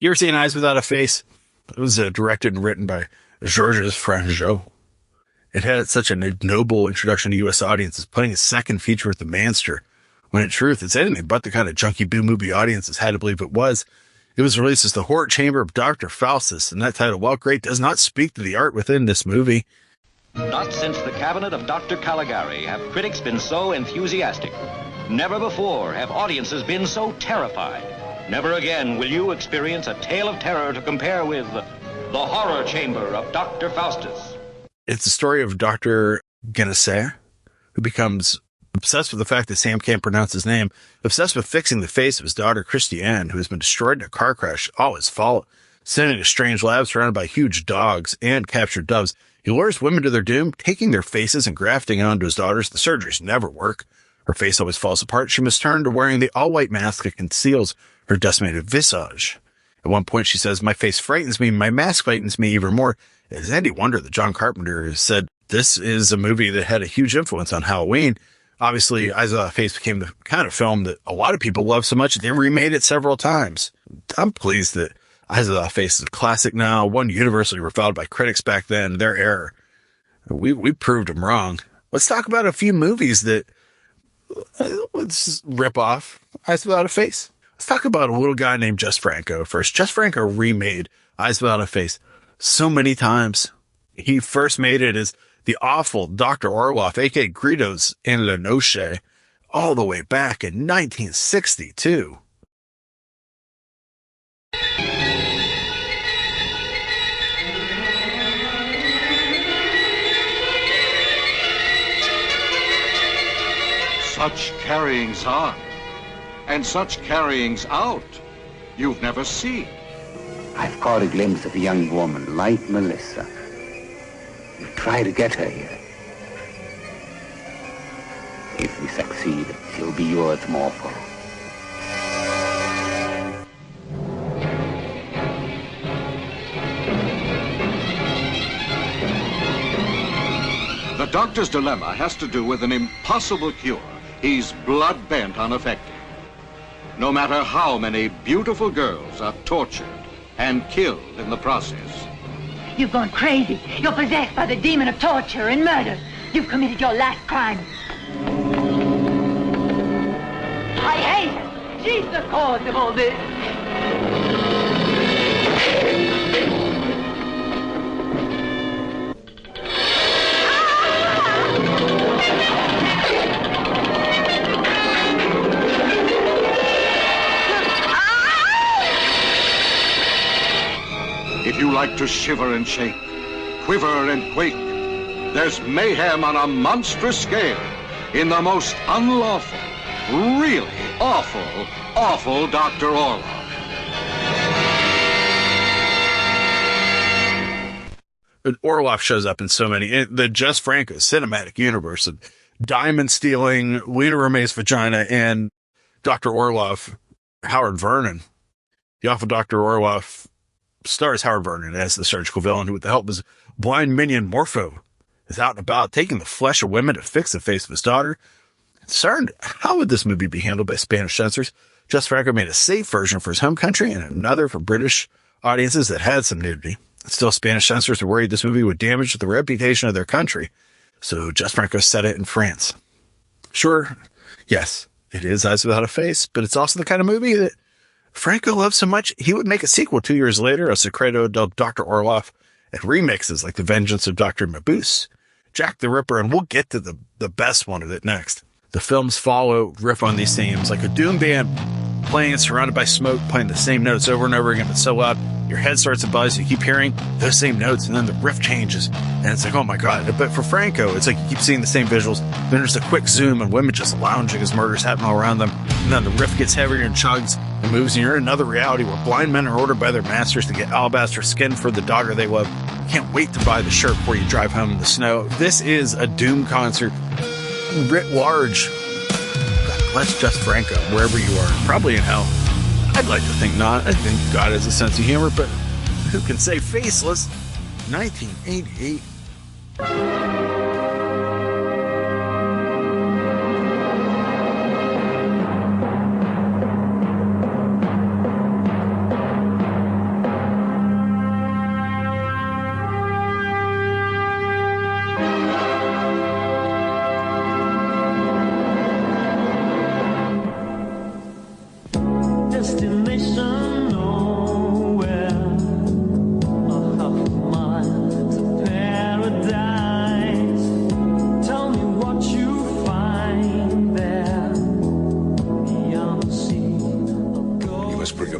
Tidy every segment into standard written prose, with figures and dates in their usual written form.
You ever seen Eyes Without a Face? It was directed and written by Georges Franjo. It had such a noble introduction to U.S. audiences, playing a second feature with the Manster, when in truth it's anything but the kind of junky B-movie audiences had to believe it was. It was released as The Horror Chamber of Dr. Faustus, and that title, while great, does not speak to the art within this movie. Not since the cabinet of Dr. Caligari have critics been so enthusiastic. Never before have audiences been so terrified. Never again will you experience a tale of terror to compare with The Horror Chamber of Dr. Faustus. It's the story of Dr. Genesee, who becomes obsessed with the fact that Sam can't pronounce his name, obsessed with fixing the face of his daughter, Christiane, who has been destroyed in a car crash, all his fault, sending to strange labs surrounded by huge dogs and captured doves. He lures women to their doom, taking their faces and grafting it onto his daughters. The surgeries never work. Her face always falls apart. She must turn to wearing the all-white mask that conceals her decimated visage. At one point, she says, "My face frightens me. My mask frightens me even more." It is any wonder that John Carpenter has said this is a movie that had a huge influence on Halloween. Obviously, Eyes Without a Face became the kind of film that a lot of people love so much that they remade it several times. I'm pleased that Eyes Without a Face is a classic now, one universally reviled by critics back then, their error. We proved them wrong. Let's talk about a few movies that let's rip off Eyes Without a Face. Let's talk about a little guy named Jess Franco first. Jess Franco remade Eyes Without a Face so many times. He first made it as the awful Dr. Orloff, a.k.a. Gritos in La Noche, all the way back in 1962. Such carryings on and such carryings out you've never seen. I've caught a glimpse of a young woman like Melissa. You try to get her here. If we succeed, she'll be yours more for. The doctor's dilemma has to do with an impossible cure he's blood-bent on effecting. No matter how many beautiful girls are tortured and killed in the process. You've gone crazy. You're possessed by the demon of torture and murder. You've committed your last crime. I hate her. She's the cause of all this. If you like to shiver and shake, quiver and quake, there's mayhem on a monstrous scale in the most unlawful, really awful, awful Dr. Orloff. Orloff shows up in so many, the Jess Franco cinematic universe of diamond stealing, Lena Romay's vagina, and Dr. Orloff, Howard Vernon. The awful Dr. Orloff stars Howard Vernon as the surgical villain who, with the help of his blind minion Morpho, is out and about taking the flesh of women to fix the face of his daughter. Concerned, how would this movie be handled by Spanish censors? Jess Franco made a safe version for his home country and another for British audiences that had some nudity. Still, Spanish censors were worried this movie would damage the reputation of their country, so Jess Franco set it in France. Sure, yes, it is Eyes Without a Face, but it's also the kind of movie that Franco loved so much, he would make a sequel 2 years later, A Secreto del Dr. Orloff, and remixes like The Vengeance of Dr. Mabuse, Jack the Ripper, and we'll get to the best one of it next. The films follow riff on these themes, like a doom band playing surrounded by smoke, playing the same notes over and over again, but so loud, your head starts to buzz, you keep hearing those same notes, and then the riff changes, and it's like, oh my god. But for Franco, it's like you keep seeing the same visuals, then there's a quick zoom, and women just lounging as murders happen all around them, and then the riff gets heavier and chugs and moves, and you're in another reality where blind men are ordered by their masters to get alabaster skin for the daughter they love. Can't wait to buy the shirt before you drive home in the snow. This is a Doom concert writ large. God bless Jess Franco, wherever you are, probably in hell. I'd like to think not. I think God has a sense of humor, but who can say Faceless? 1988.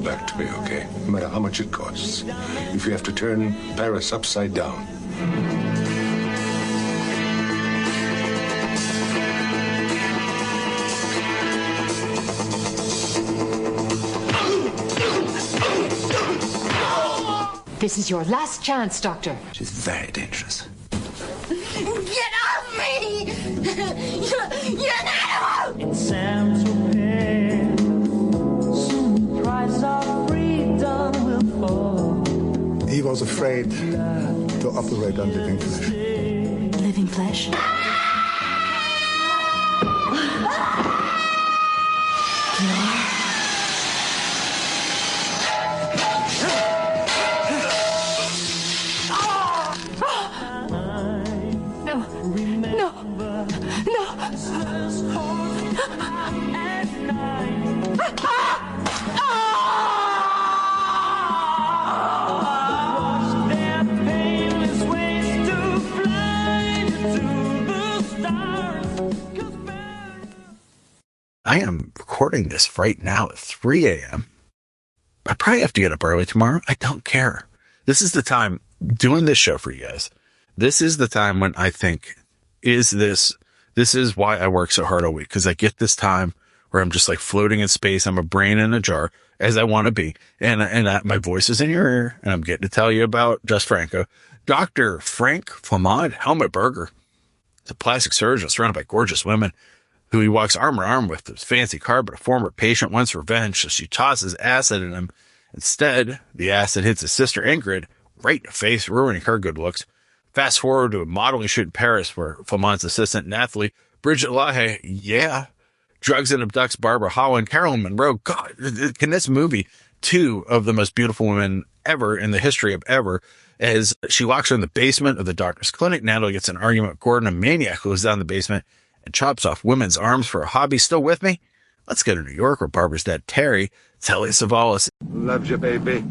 back to me, okay? No matter how much it costs. If you have to turn Paris upside down. This is your last chance, Doctor. She's very dangerous. Get off me! You're an animal! In Saint-Tropez, soon the price of freedom will fall. He was afraid to operate on living flesh. Living flesh? I am recording this right now at 3 a.m. I probably have to get up early tomorrow. I don't care. This is the time doing this show for you guys. This is the time when I think, this is why I work so hard all week. Cause I get this time where I'm just like floating in space. I'm a brain in a jar as I want to be. And my voice is in your ear and I'm getting to tell you about Jess Franco. Dr. Frank Flamand Helmetberger is a plastic surgeon surrounded by gorgeous women who he walks arm in arm with his fancy car, but a former patient wants revenge, so she tosses acid at him. Instead, the acid hits his sister Ingrid right in the face, ruining her good looks. Fast forward to a modeling shoot in Paris where Flamand's assistant Nathalie, Bridget Lahaye, drugs and abducts Barbara Holland, Carolyn Monroe. God, can this movie, two of the most beautiful women ever in the history of ever, as she locks her in the basement of the doctor's clinic. Natalie gets an argument with Gordon, a maniac who goes down the basement and chops off women's arms for a hobby. Still with me? Let's go to New York where Barbara's dad, Terry, Telly Savalas, Loves you, baby.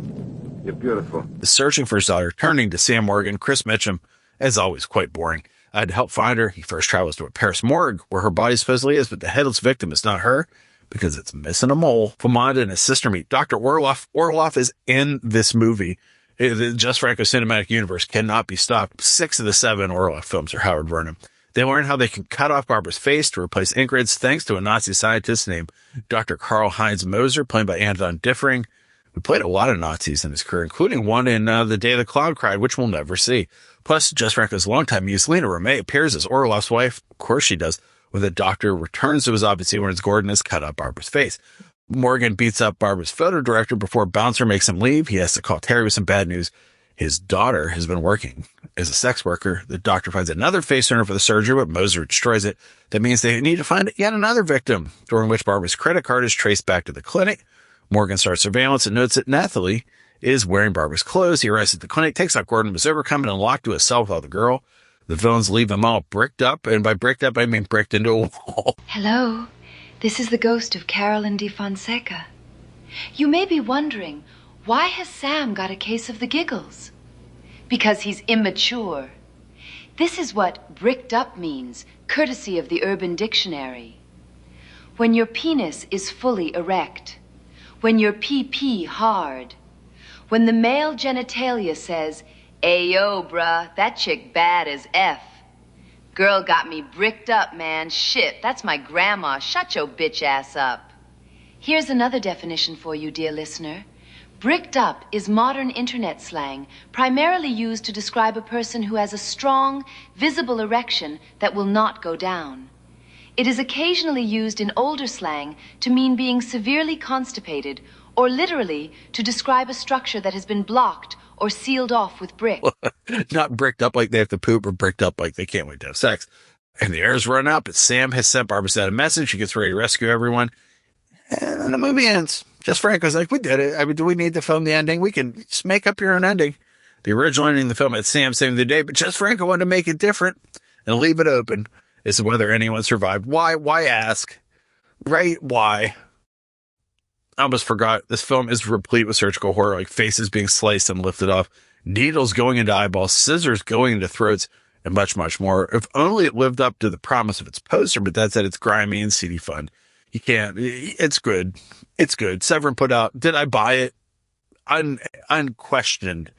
You're beautiful. is searching for his daughter, turning to Sam Morgan. Chris Mitchum, as always, quite boring. I had to help find her. He first travels to a Paris morgue where her body supposedly is, but the headless victim is not her because it's missing a mole. Flamand and his sister meet Dr. Orloff. Orloff is in this movie. The Jess Franco cinematic universe cannot be stopped. 6 of the 7 Orloff films are Howard Vernon. They learn how they can cut off Barbara's face to replace Ingrid's thanks to a Nazi scientist named Dr. Karl-Heinz Moser, played by Anton Differing, who played a lot of Nazis in his career, including one in The Day the Cloud Cried, which we'll never see. Plus, Jess Franco's longtime muse, Lena Romay, appears as Orloff's wife. Of course she does. When the doctor returns to his office, he learns Gordon has cut up Barbara's face. Morgan beats up Barbara's photo director before Bouncer makes him leave. He has to call Terry with some bad news. His daughter has been working as a sex worker. The doctor finds another face turner for the surgery, but Moser destroys it. That means they need to find yet another victim, during which Barbara's credit card is traced back to the clinic. Morgan starts surveillance and notes that Nathalie is wearing Barbara's clothes. He arrives at the clinic, takes out Gordon, was overcome and locked to a cell with the girl. The villains leave them all bricked up, and by bricked up, I mean bricked into a wall. Hello, this is the ghost of Carolyn de Fonseca. You may be wondering, why has Sam got a case of the giggles? Because he's immature. This is what bricked up means, courtesy of the Urban Dictionary. When your penis is fully erect. When your PP hard. When the male genitalia says, "Ayo, bruh, that chick bad as F." Girl got me bricked up, man. Shit, that's my grandma. Shut your bitch ass up. Here's another definition for you, dear listener. Bricked up is modern internet slang, primarily used to describe a person who has a strong, visible erection that will not go down. It is occasionally used in older slang to mean being severely constipated, or literally to describe a structure that has been blocked or sealed off with brick. Not bricked up like they have to poop, or bricked up like they can't wait to have sex. And the air's run out, but Sam has sent Barbara's dad a message. She gets ready to rescue everyone. And the movie ends. Jess Franco's like, we did it. I mean, do we need to film the ending? We can just make up your own ending. The original ending of the film had Sam saving the day, but Jess Franco wanted to make it different and leave it open as to whether anyone survived. Why? Why ask? Right? Why? I almost forgot. This film is replete with surgical horror, like faces being sliced and lifted off, needles going into eyeballs, scissors going into throats, and much, much more. If only it lived up to the promise of its poster, but that said, it's grimy and seedy fun. You can't. It's good. It's good. Severin put out. Did I buy it? Unquestioned.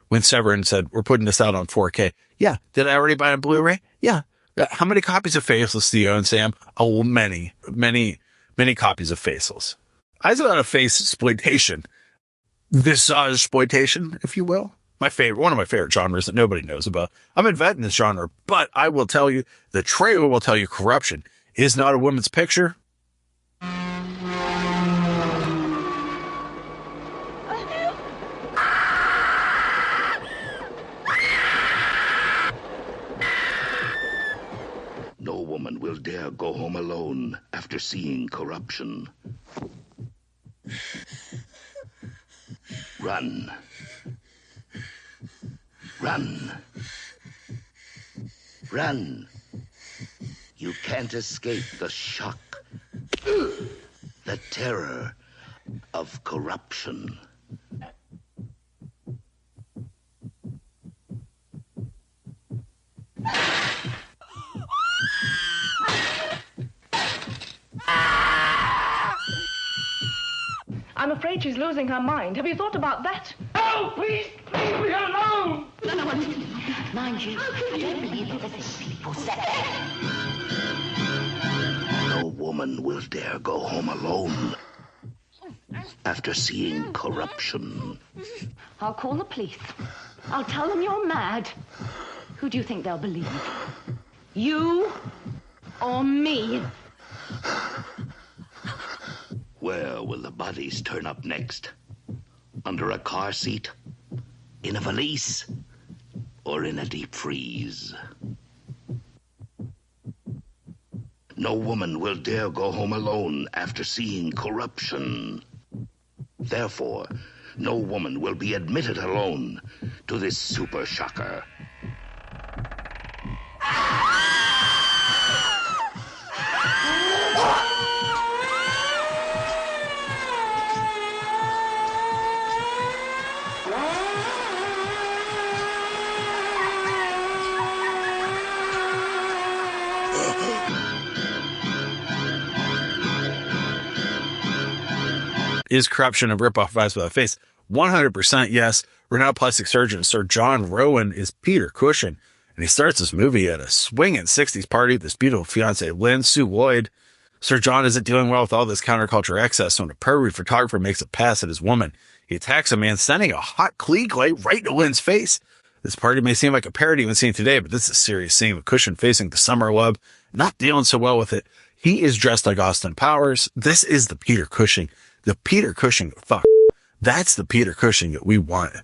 When Severin said, we're putting this out on 4K. Yeah. Did I already buy it on Blu-ray? Yeah. How many copies of Faceless do you own, Sam? Oh, many copies of Faceless. I was about a face exploitation. Visage exploitation, if you will. One of my favorite genres that nobody knows about. I'm inventing this genre, but I will tell you, the trailer will tell you Corruption is not a woman's picture. No woman will dare go home alone after seeing Corruption. Run. Run. Run. You can't escape the shock, the terror of Corruption. I'm afraid she's losing her mind. Have you thought about that? Oh, please, leave me alone! Mind you, I don't believe the things people say. No woman will dare go home alone after seeing Corruption. I'll call the police. I'll tell them you're mad. Who do you think they'll believe? You or me? Where will the bodies turn up next? Under a car seat? In a valise? Or in a deep freeze? No woman will dare go home alone after seeing Corruption. Therefore, no woman will be admitted alone to this super shocker. Is Corruption a ripoff of Eyes Without a Face? 100% yes. Renowned plastic surgeon Sir John Rowan is Peter Cushing, and he starts this movie at a swinging 60s party with this beautiful fiancée, Lynn Sue Lloyd. Sir John isn't dealing well with all this counterculture excess when a pervy photographer makes a pass at his woman. He attacks a man, sending a hot Klieg light right into Lynn's face. This party may seem like a parody when seen today, but this is a serious scene with Cushing facing the summer love, not dealing so well with it. He is dressed like Austin Powers. This is the Peter Cushing. The Peter Cushing, that's the Peter Cushing that we want.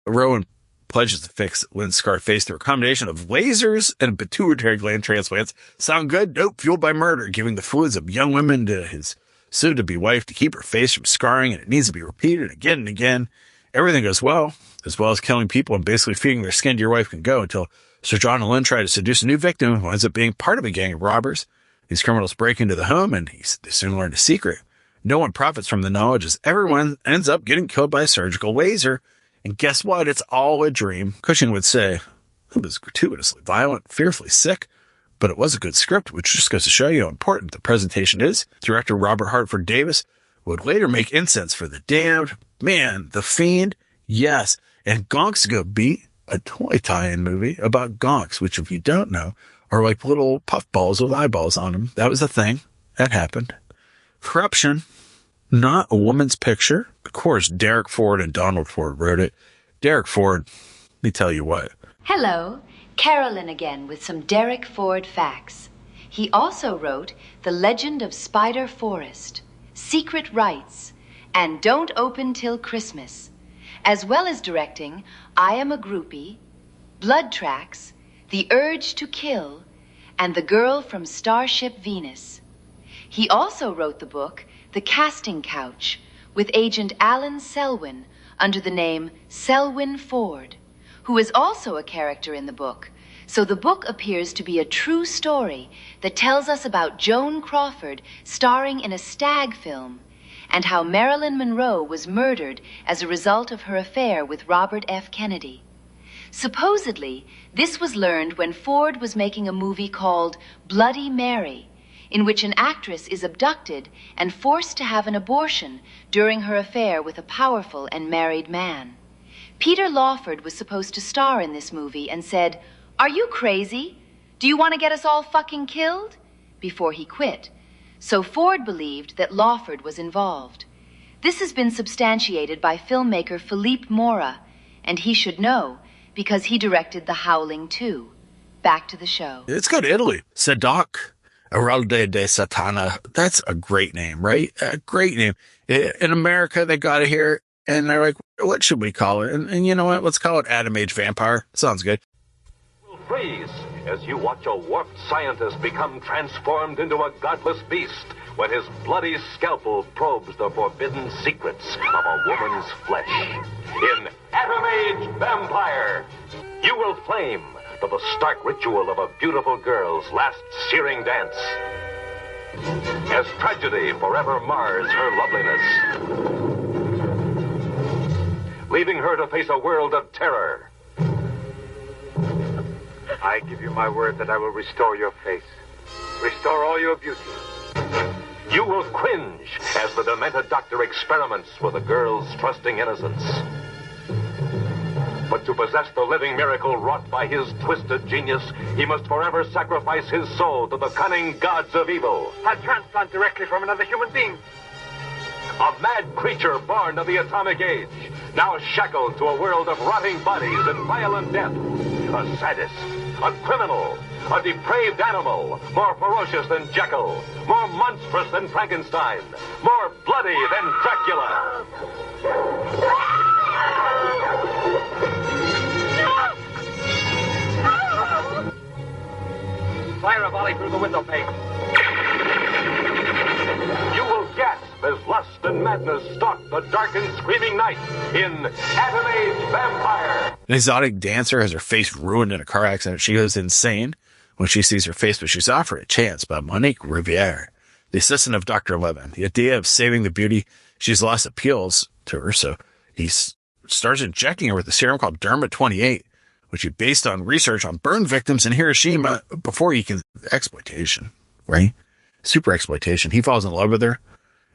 Rowan pledges to fix Lynn's scarred face through a combination of lasers and pituitary gland transplants. Sound good? Nope. Fueled by murder, giving the fluids of young women to his soon-to-be wife to keep her face from scarring, and it needs to be repeated again and again. Everything goes well as killing people and basically feeding their skin to your wife can go until Sir John and Lynn try to seduce a new victim who ends up being part of a gang of robbers. These criminals break into the home, and they soon learn the secret. No one profits from the knowledge as everyone ends up getting killed by a surgical laser. And guess what? It's all a dream. Cushing would say, it was gratuitously violent, fearfully sick, but it was a good script, which just goes to show you how important the presentation is. Director Robert Hartford Davis would later make Incense for the Damned. Man, The Fiend, yes. And Gonks Go Beat, a toy tie-in movie about gonks, which if you don't know, are like little puffballs with eyeballs on them. That was a thing. That happened. Corruption, not a woman's picture. Of course, Derek Ford and Donald Ford wrote it. Derek Ford, let me tell you what. Hello, Carolyn again with some Derek Ford facts. He also wrote The Legend of Spider Forest, Secret Rites, and Don't Open Till Christmas, as well as directing I Am a Groupie, Blood Tracks, The Urge to Kill, and The Girl from Starship Venus. He also wrote the book The Casting Couch with agent Alan Selwyn under the name Selwyn Ford, who is also a character in the book. So the book appears to be a true story that tells us about Joan Crawford starring in a stag film and how Marilyn Monroe was murdered as a result of her affair with Robert F. Kennedy. Supposedly, this was learned when Ford was making a movie called Bloody Mary, in which an actress is abducted and forced to have an abortion during her affair with a powerful and married man. Peter Lawford was supposed to star in this movie and said, "Are you crazy? Do you want to get us all fucking killed?" before he quit. So Ford believed that Lawford was involved. This has been substantiated by filmmaker Philippe Mora, and he should know because he directed The Howling 2. Back to the show. Let's go to Italy. Sadok Aralde de Satana. That's a great name, right? A great name. In America, they got it here, and they're like, what should we call it? And you know what? Let's call it Atom Age Vampire. Sounds good. Will freeze as you watch a warped scientist become transformed into a godless beast when his bloody scalpel probes the forbidden secrets of a woman's flesh. In Atom Age Vampire, you will flame to the stark ritual of a beautiful girl's last searing dance, as tragedy forever mars her loveliness, leaving her to face a world of terror. I give you my word that I will restore your face, restore all your beauty. You will cringe as the demented doctor experiments with a girl's trusting innocence. But to possess the living miracle wrought by his twisted genius, he must forever sacrifice his soul to the cunning gods of evil. A transplant directly from another human being. A mad creature born of the atomic age, now shackled to a world of rotting bodies and violent death. A sadist, a criminal, a depraved animal, more ferocious than Jekyll, more monstrous than Frankenstein, more bloody than Dracula. Fire a volley through the window pane. You will gasp as lust and madness stalk the dark and screaming night in Atom Age Vampire. An exotic dancer has her face ruined in a car accident. She goes insane when she sees her face, but she's offered a chance by Monique Riviere, the assistant of Dr. Levin. The idea of saving the beauty she's lost appeals to her, so he starts injecting her with a serum called Derma 28, which he based on research on burn victims in Hiroshima before he can exploitation, right? Super exploitation. He falls in love with her,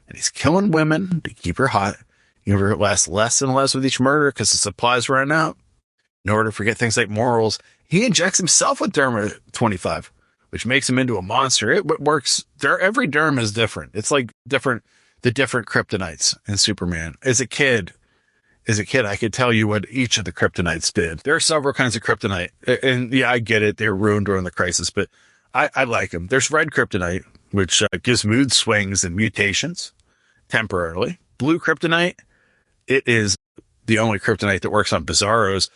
and he's killing women to keep her hot. You know, lasts less and less with each murder because the supplies run out. In order to forget things like morals, he injects himself with Derma 25, which makes him into a monster. It works. Every Derma is different. It's like the different kryptonites in Superman. As a kid, I could tell you what each of the kryptonites did. There are several kinds of kryptonite, and yeah, I get it. They were ruined during the crisis, but I like them. There's red kryptonite, which gives mood swings and mutations temporarily. Blue kryptonite, it is the only kryptonite that works on Bizarros.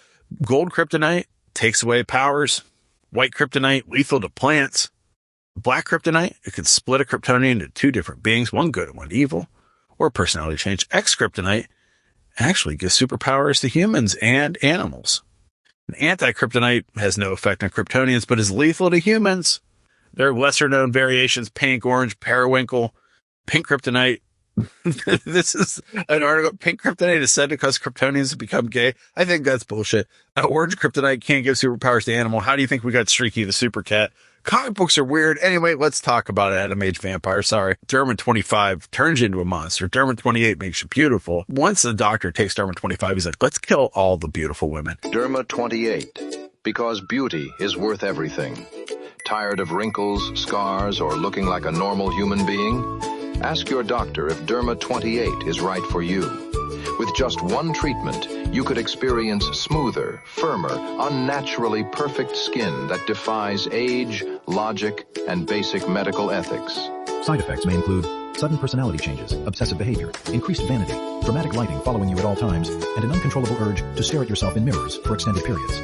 Gold kryptonite takes away powers. White kryptonite, lethal to plants. Black kryptonite, it can split a Kryptonian into two different beings, one good and one evil, or personality change. X kryptonite actually gives superpowers to humans and animals. An anti-kryptonite has no effect on Kryptonians, but is lethal to humans. There are lesser known variations: pink, orange, periwinkle, pink kryptonite. This is an article. Pink kryptonite is said to cause Kryptonians to become gay. I think that's bullshit. Orange kryptonite can't give superpowers to animal. How do you think we got Streaky the Super Cat? Comic books are weird. Anyway, let's talk about Atom Age Vampire. Sorry. Derma 25 turns you into a monster. Derma 28 makes you beautiful. Once the doctor takes Derma 25, he's like, let's kill all the beautiful women. Derma 28, because beauty is worth everything. Tired of wrinkles, scars, or looking like a normal human being? Ask your doctor if Derma 28 is right for you. With just one treatment, you could experience smoother, firmer, unnaturally perfect skin that defies age, logic, and basic medical ethics. Side effects may include sudden personality changes, obsessive behavior, increased vanity, dramatic lighting following you at all times, and an uncontrollable urge to stare at yourself in mirrors for extended periods.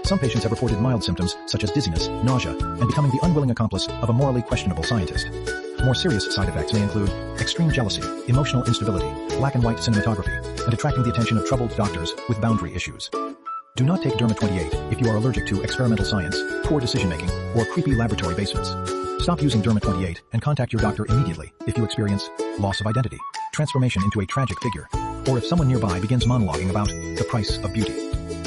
Some patients have reported mild symptoms such as dizziness, nausea, and becoming the unwilling accomplice of a morally questionable scientist. More serious side effects may include extreme jealousy, emotional instability, black and white cinematography, and attracting the attention of troubled doctors with boundary issues. Do not take Derma 28 if you are allergic to experimental science, poor decision-making, or creepy laboratory basements. Stop using Derma 28 and contact your doctor immediately if you experience loss of identity, transformation into a tragic figure, or if someone nearby begins monologuing about the price of beauty.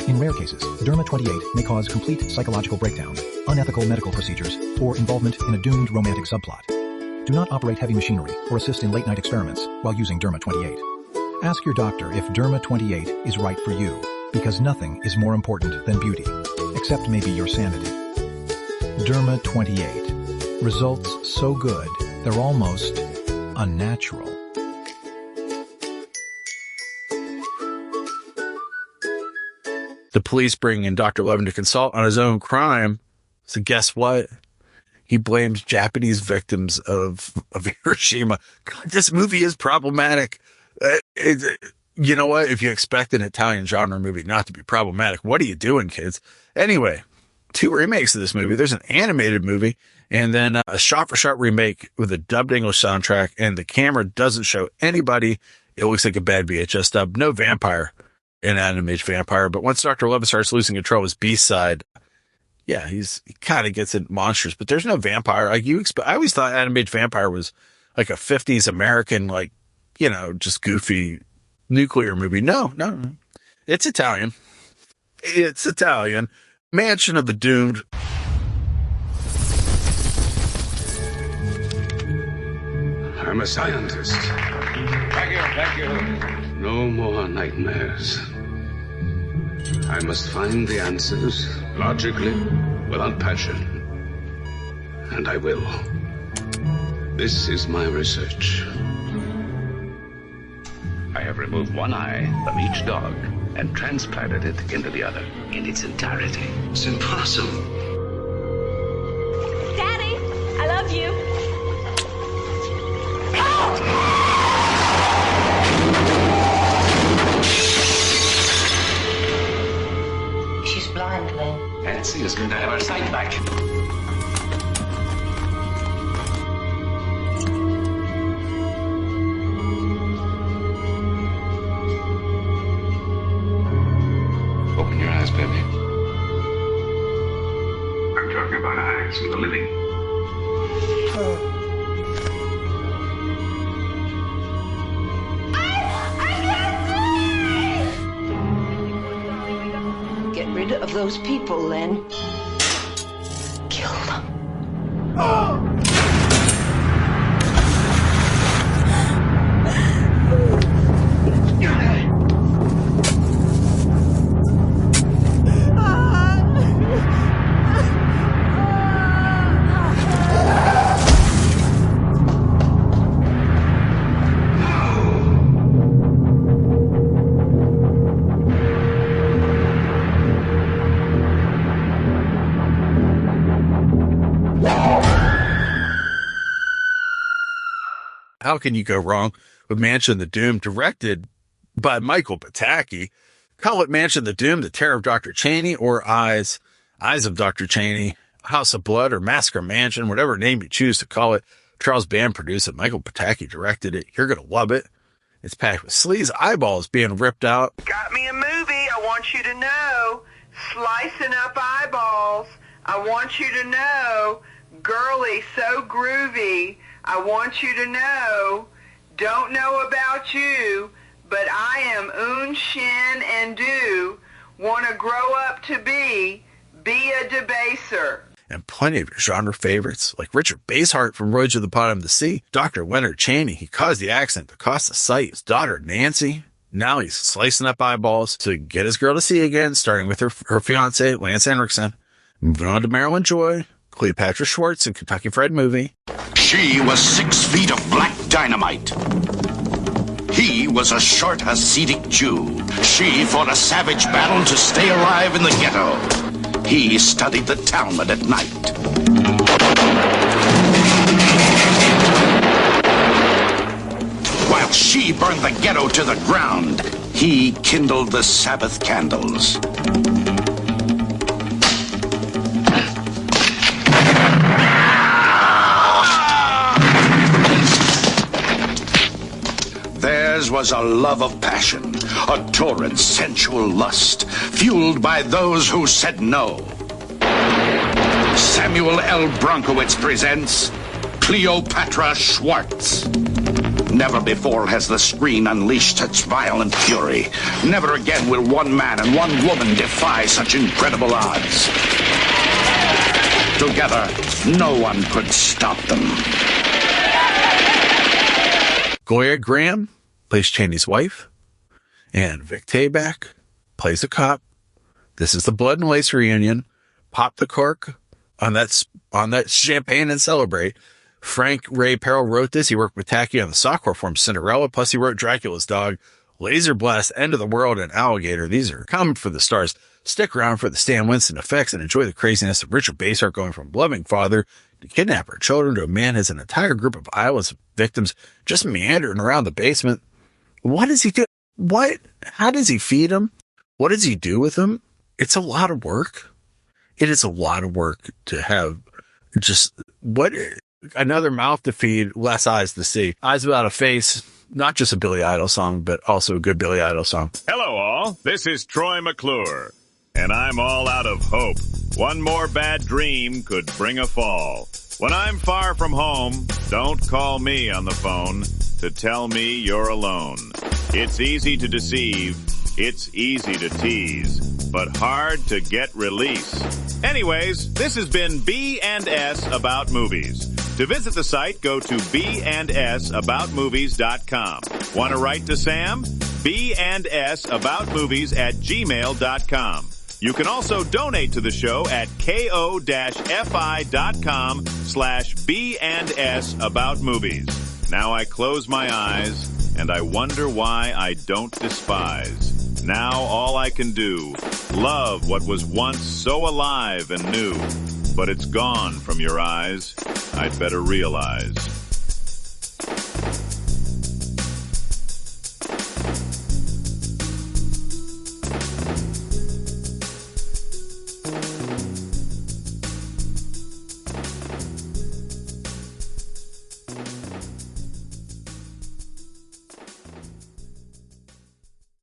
In rare cases, Derma 28 may cause complete psychological breakdown, unethical medical procedures, or involvement in a doomed romantic subplot. Do not operate heavy machinery or assist in late-night experiments while using Derma 28. Ask your doctor if Derma 28 is right for you, because nothing is more important than beauty, except maybe your sanity. Derma 28. Results so good, they're almost unnatural. The police bring in Dr. Levin to consult on his own crime. So guess what? He blames Japanese victims of Hiroshima. God, this movie is problematic. You know what? If you expect an Italian genre movie not to be problematic, what are you doing, kids? Anyway, 2 remakes of this movie. There's an animated movie and then a shot-for-shot remake with a dubbed English soundtrack, and the camera doesn't show anybody. It looks like a bad VHS dub. No vampire, an animated vampire. But once Dr. Levin starts losing control of his beast side, yeah, he kind of gets into monsters, but there's no vampire. Like I always thought animated vampire was like a 50s American, like, you know, just goofy nuclear movie. No. It's Italian. It's Italian. Mansion of the Doomed. I'm a scientist. Thank you. No more nightmares. I must find the answers logically, without passion. And I will. This is my research. I have removed one eye from each dog and transplanted it into the other in its entirety. It's impossible. Daddy, I love you. She's blind, Len. Nancy is going to have her sight back. Open your eyes, baby. I'm talking about eyes in the living. Get rid of those people, Len. Kill them. How can you go wrong with Mansion of the Doomed, directed by Michael Pataki? Call it Mansion of the Doomed, The Terror of Dr. Cheney, or Eyes of Dr. Cheney, House of Blood, or Massacre Mansion, whatever name you choose to call it. Charles Band produced it. Michael Pataki directed it. You're going to love it. It's packed with sleaze, eyeballs being ripped out. Got me a movie, I want you to know. Slicing up eyeballs. I want you to know. Girly, so groovy. I want you to know. Don't know about you, but I am Un Shin and Do. Want to grow up to be a debaser. And plenty of your genre favorites, like Richard Basehart from Road to the Bottom of the Sea, Dr. Leonard Cheney, he caused the accident that cost the sight, his daughter Nancy. Now he's slicing up eyeballs to get his girl to see again, starting with her fiance, Lance Henriksen. Moving on to Marilyn Joy, Cleopatra Schwartz in Kentucky Fried Movie. She was 6 feet of black dynamite. He was a short Hasidic Jew. She fought a savage battle to stay alive in the ghetto. He studied the Talmud at night. While she burned the ghetto to the ground, he kindled the Sabbath candles. Theirs was a love of passion, a torrid, sensual lust, fueled by those who said no. Samuel L. Bronkowitz presents Cleopatra Schwartz. Never before has the screen unleashed such violent fury. Never again will one man and one woman defy such incredible odds. Together, no one could stop them. Goya Graham plays Chaney's wife. And Vic Tayback plays a cop. This is the Blood and Lace reunion. Pop the cork on that champagne and celebrate. Frank Ray Perrell wrote this. He worked with Tacky on the softcore form Cinderella. Plus, he wrote Dracula's Dog, Laser Blast, End of the World, and Alligator. These are common for the stars. Stick around for the Stan Winston effects and enjoy the craziness of Richard Basehart going from loving father to kidnapper children to a man who has an entire group of Iowa's victims just meandering around the basement. What does he do? How does he feed them? What does he do with them? It's a lot of work. It is a lot of work to have just another mouth to feed, less eyes to see. Eyes Without a Face, not just a Billy Idol song, but also a good Billy Idol song. Hello all, this is Troy McClure, and I'm all out of hope. One more bad dream could bring a fall. When I'm far from home, don't call me on the phone to tell me you're alone. It's easy to deceive, it's easy to tease, but hard to get release. Anyways, this has been B&S About Movies. To visit the site, go to bndsaboutmovies.com. Want to write to Sam? bndsaboutmovies@gmail.com. You can also donate to the show at ko-fi.com/B&S-About-Movies. Now I close my eyes, and I wonder why I don't despise. Now all I can do, love what was once so alive and new. But it's gone from your eyes, I'd better realize.